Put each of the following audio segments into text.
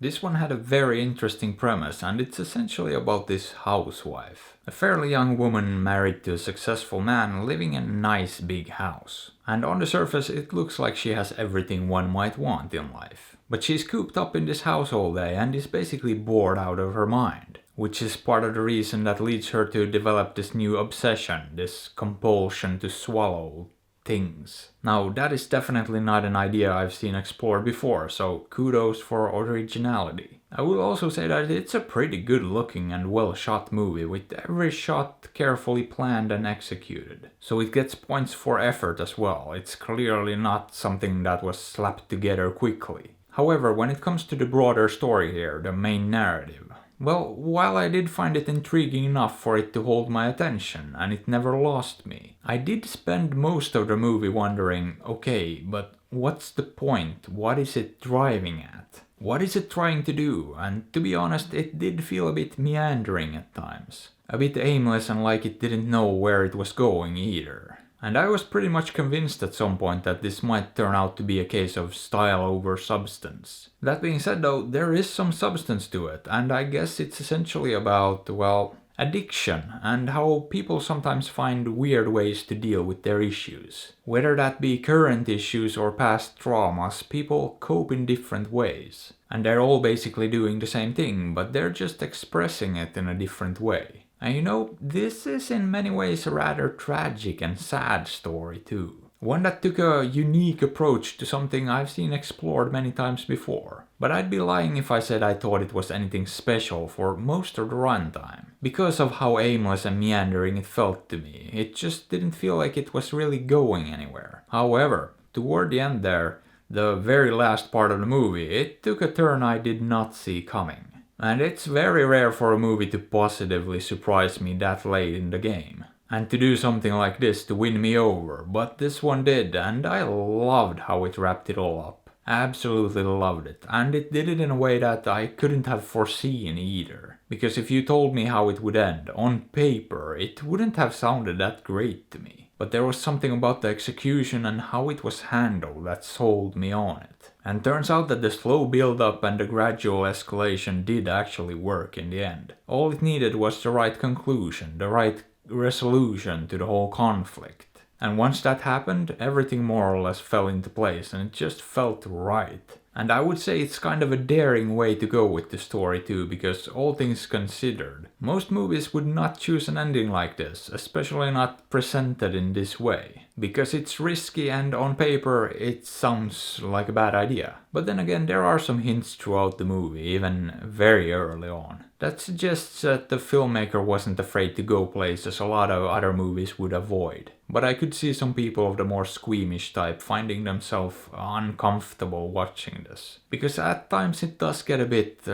This one had a very interesting premise, and it's essentially about this housewife. A fairly young woman married to a successful man living in a nice big house. And on the surface it looks like she has everything one might want in life. But she's cooped up in this house all day and is basically bored out of her mind. Which is part of the reason that leads her to develop this new obsession, this compulsion to swallow things. Now, that is definitely not an idea I've seen explored before, so kudos for originality. I will also say that it's a pretty good looking and well shot movie, with every shot carefully planned and executed. So it gets points for effort as well. It's clearly not something that was slapped together quickly. However, when it comes to the broader story here, the main narrative, well, while I did find it intriguing enough for it to hold my attention, and it never lost me, I did spend most of the movie wondering, okay, but what's the point? What is it driving at? What is it trying to do? And to be honest, it did feel a bit meandering at times. A bit aimless and like it didn't know where it was going either. And I was pretty much convinced at some point that this might turn out to be a case of style over substance. That being said though, there is some substance to it, and I guess it's essentially about, well, addiction and how people sometimes find weird ways to deal with their issues. Whether that be current issues or past traumas, people cope in different ways. And they're all basically doing the same thing, but they're just expressing it in a different way. And you know, this is in many ways a rather tragic and sad story too. One that took a unique approach to something I've seen explored many times before. But I'd be lying if I said I thought it was anything special for most of the runtime. Because of how aimless and meandering it felt to me, it just didn't feel like it was really going anywhere. However, toward the end there, the very last part of the movie, it took a turn I did not see coming. And it's very rare for a movie to positively surprise me that late in the game. And to do something like this to win me over, but this one did, and I loved how it wrapped it all up. Absolutely loved it, and it did it in a way that I couldn't have foreseen either. Because if you told me how it would end, on paper, it wouldn't have sounded that great to me. But there was something about the execution and how it was handled that sold me on it. And turns out that the slow build-up and the gradual escalation did actually work in the end. All it needed was the right conclusion, the right resolution to the whole conflict. And once that happened, everything more or less fell into place and it just felt right. And I would say it's kind of a daring way to go with the story too, because all things considered, most movies would not choose an ending like this, especially not presented in this way. Because it's risky and on paper it sounds like a bad idea. But then again, there are some hints throughout the movie, even very early on, that suggests that the filmmaker wasn't afraid to go places a lot of other movies would avoid. But I could see some people of the more squeamish type finding themselves uncomfortable watching this. Because at times it does get a bit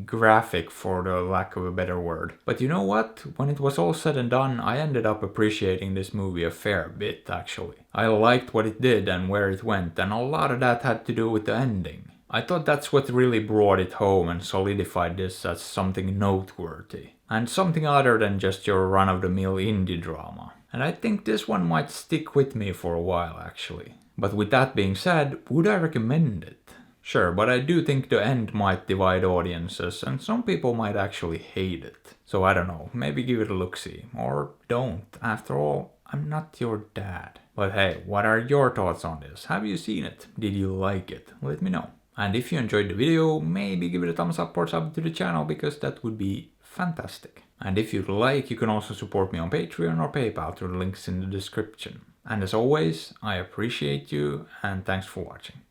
graphic, for the lack of a better word. But you know what? When it was all said and done, I ended up appreciating this movie a fair bit actually. I liked what it did and where it went, and a lot of that had to do with the ending. I thought that's what really brought it home and solidified this as something noteworthy. And something other than just your run-of-the-mill indie drama. And I think this one might stick with me for a while actually. But with that being said, would I recommend it? Sure, but I do think the end might divide audiences and some people might actually hate it. So I don't know, maybe give it a look-see. Or don't. After all, I'm not your dad. But hey, what are your thoughts on this? Have you seen it? Did you like it? Let me know. And if you enjoyed the video, maybe give it a thumbs up or sub to the channel, because that would be fantastic. And if you'd like, you can also support me on Patreon or PayPal through the links in the description. And as always, I appreciate you and thanks for watching.